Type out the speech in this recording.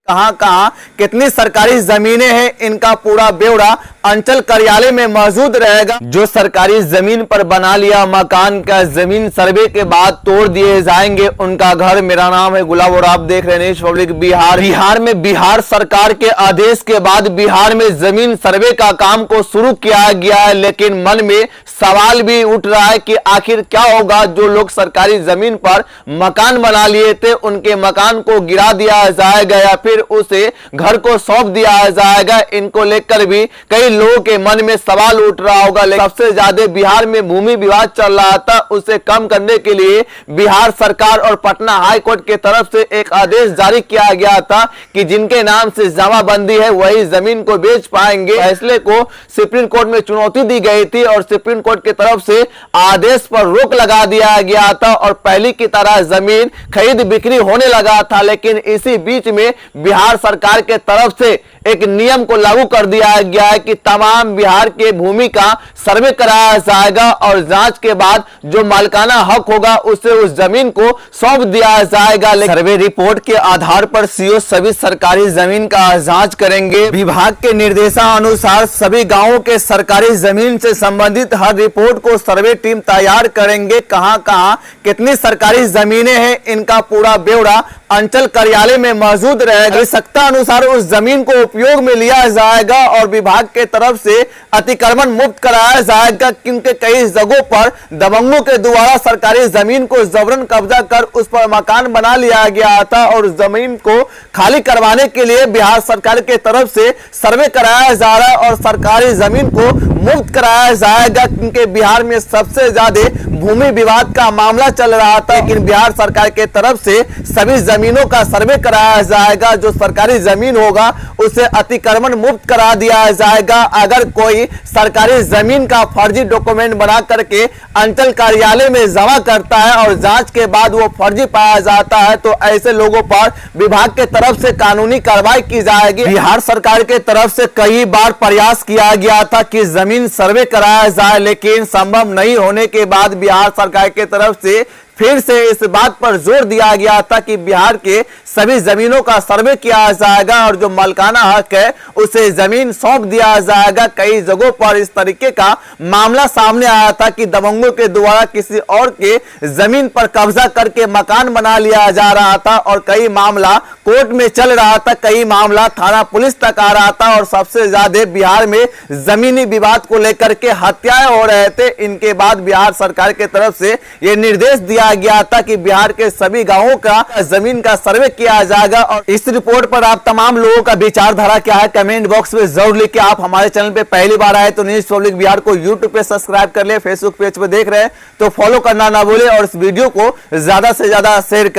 कहां कहां कितनी सरकारी जमीनें हैं, इनका पूरा ब्यौरा अंचल कार्यालय में मौजूद रहेगा। जो सरकारी जमीन पर बना लिया मकान का जमीन सर्वे के बाद तोड़ दिए जाएंगे उनका घर। मेरा नाम है गुलाब और आप देख रहे हैं न्यूज़ पब्लिक बिहार। बिहार में बिहार सरकार के आदेश के बाद बिहार में जमीन सर्वे का काम को शुरू किया गया है, लेकिन मन में सवाल भी उठ रहा है कि आखिर क्या होगा जो लोग सरकारी जमीन पर मकान बना लिए थे उनके मकान को गिरा दिया जाएगा या फिर उसे घर को सौंप दिया जाएगा। इनको लेकर भी कई लोगों के मन में सवाल उठ रहा होगा। सबसे ज्यादा बिहार में भूमि विवाद चल रहा था, उसे कम करने के लिए बिहार सरकार और पटना हाई कोर्ट के तरफ से एक आदेश जारी किया गया था कि जिनके नाम से जमाबंदी है वही जमीन को बेच पाएंगे। फैसले को सुप्रीम कोर्ट में चुनौती दी गई थी और सुप्रीम कोर्ट की तरफ से आदेश पर रोक लगा दिया गया था और पहले की तरह जमीन खरीद बिक्री होने लगा था। लेकिन इसी बीच में बिहार सरकार के तरफ से एक नियम को लागू कर दिया गया है कि तमाम बिहार के भूमि का सर्वे कराया जाएगा और जांच के बाद जो मालिकाना हक होगा उसे उस जमीन को सौंप दिया जाएगा। सर्वे रिपोर्ट के आधार पर सीओ सभी सरकारी जमीन का जांच करेंगे। विभाग के निर्देशानुसार सभी गांवों के सरकारी जमीन से संबंधित हर रिपोर्ट को सर्वे टीम तैयार करेंगे। कहां कहां कितनी सरकारी जमीनें हैं, इनका पूरा ब्यौरा अंचल कार्यालय में मौजूद रहेगा। आवश्यकता अनुसार उस जमीन को उपयोग में लिया जाएगा और विभाग के तरफ से अतिक्रमण मुक्त कराया जाएगा, क्योंकि कई जगहों पर दबंगों के द्वारा सरकारी जमीन को जबरन कब्जा कर उस पर मकान बना लिया गया था और उस जमीन को खाली करवाने के लिए बिहार सरकार के तरफ से सर्वे कराया जा रहा है और सरकारी जमीन को मुक्त कराया जाएगा, क्योंकि बिहार में सबसे ज्यादा भूमि विवाद का मामला चल रहा था। लेकिन बिहार सरकार के तरफ से सभी जमीनों का सर्वे कराया जाएगा। जो सरकारी जमीन होगा उसे अतिक्रमण मुक्त करा दिया जाएगा। अगर कोई सरकारी जमीन का फर्जी डॉक्यूमेंट बना करके अंचल कार्यालय में जमा करता है और जांच के बाद वो फर्जी पाया जाता है तो ऐसे लोगों पर विभाग के तरफ से कानूनी कार्रवाई की जाएगी। बिहार सरकार के तरफ से कई बार प्रयास किया गया था कि जमीन सर्वे कराया जाए, लेकिन संभव नहीं होने के बाद बिहार सरकार के तरफ से फिर से इस बात पर जोर दिया गया था कि बिहार के सभी जमीनों का सर्वे किया जाएगा और जो मालिकाना हक है उसे जमीन सौंप दिया जाएगा। कई जगहों पर इस तरीके का मामला सामने आया था कि दबंगों के द्वारा किसी और के जमीन पर कब्जा करके मकान बना लिया जा रहा था और कई मामला कोर्ट में चल रहा था, कई मामला थाना पुलिस तक आ रहा था और सबसे ज्यादा बिहार में जमीनी विवाद को लेकर के हत्याएं हो रहे थे। इनके बाद बिहार सरकार के तरफ से यह निर्देश दिया गया था कि बिहार के सभी गांवों का जमीन का सर्वे किया जाएगा। और इस रिपोर्ट पर आप तमाम लोगों का विचारधारा क्या है कमेंट बॉक्स में जरूर लिखिए। आप हमारे चैनल पे पहली बार आए तो न्यूज़ पब्लिक बिहार को यूट्यूब पे सब्सक्राइब कर ले, फेसबुक पेज पे देख रहे हैं तो फॉलो करना ना भूले और इस वीडियो को ज्यादा से ज्यादा शेयर करें।